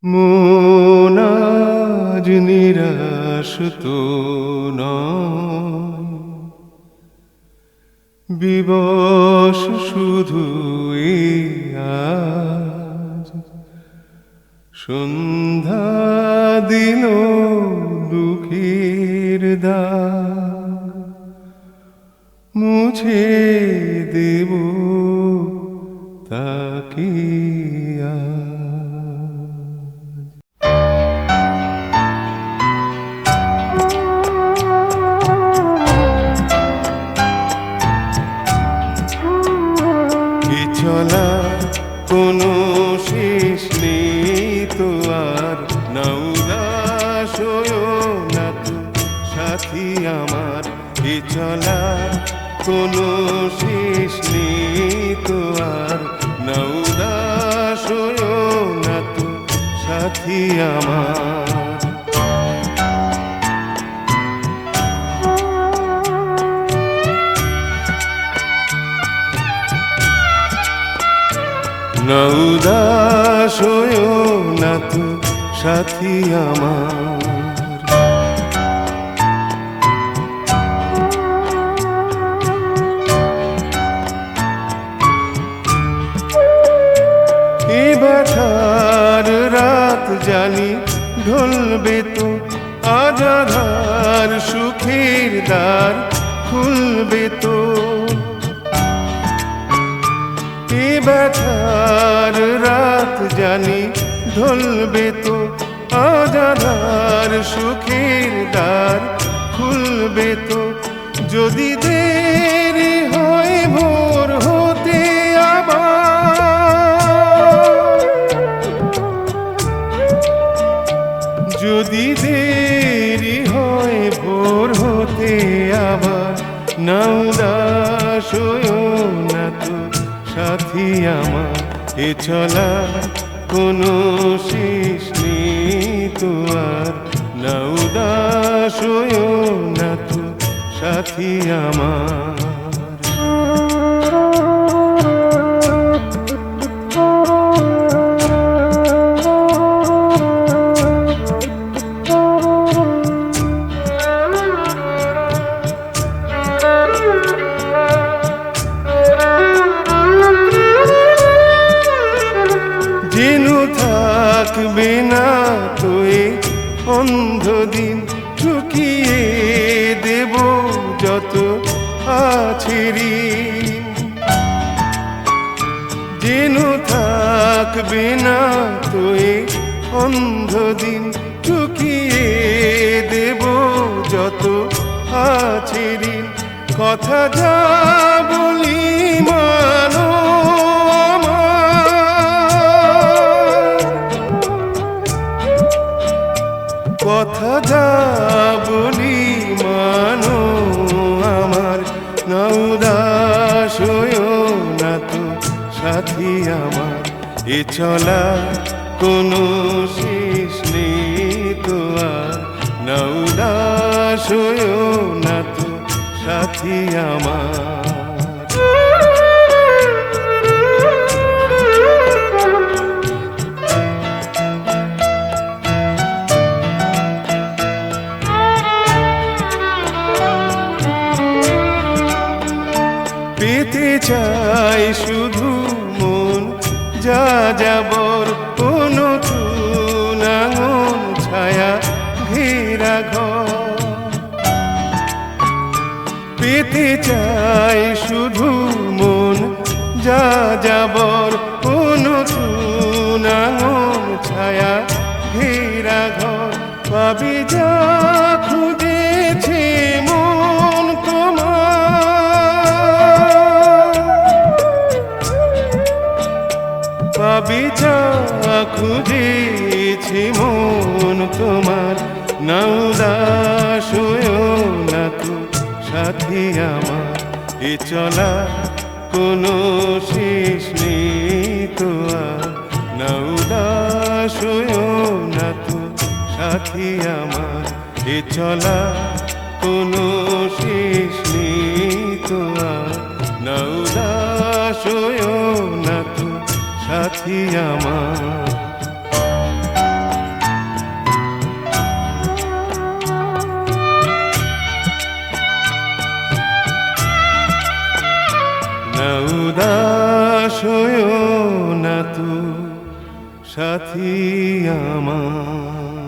মন আজ নিরাশ তো নয়, বিবশ শুধু এই আজ। সন্ধ্যা দিল দুঃখের দাগ, মুছে দেব তাকে আজ। এ চলা কোনো শেষ নেই তো আর, না উদাস হয়ো না তো সাথী আমার। এ চলা কোনো শেষ নেই তো আর, না উদাস হয়ো না তো সাথী আমার। না উদাস হয়ো না তো সাথী আমার। এ ব্যথার রাত জানি ঢলবে তো, আজ আধার সুখের দ্বার খুলবে তো। এ ব্যথার রাত জানি ঢলবে তো, আজ আধার সুখের দ্বার খুলবে তো। যদি দেরি হয় ভোর হতে আবার, যদি দেরি হয় ভোর হতে আবার, না উদাস হয়ো না তো সাথী আমার। এ চলা কোনো শেষ নেই তো আর, না উদাস হয়ো না তো সাথী আমার। যেনু থাকবে না তো এ অন্ধ দিন, ঠুকিয়ে দেব যত আছে ঋণ। যেনু থাকবে না তো এ অন্ধ দিন, ঠুকিয়ে দেব যত আছে ঋণ। কথা যা বলি মানো আমার, কথা যা বলি মানো আমার। না উদাস হয়ো না তো সাথী আমার। এ চলা কোনো শেষ নেই তো আর, না উদাস হয়ো না তো সাথী আমার। পেতে চাই শুধু মন যা যাবর, কোনো তুনাঙন ছায়া ঘেরা ঘর। পেতে চাই শুধু মন যা যাবর, কোনো তুনাঙন ছায়া ঘেরা ঘর। পাবি যা খুঁজেছে মন তোমার, পাবি যা খুঁজেছে মন তোমার। না উদাস হয়ো না তো সাথী আমার। এ চলা কোনো শেষ নেই তো আর, না উদাস হয়ো না তো সাথী আমার। এ চলা কোনো শেষ নেই তো আর, না উদাস হয়ো না তো সাথী আমার। উদাস হইও না তো সাথী আমার।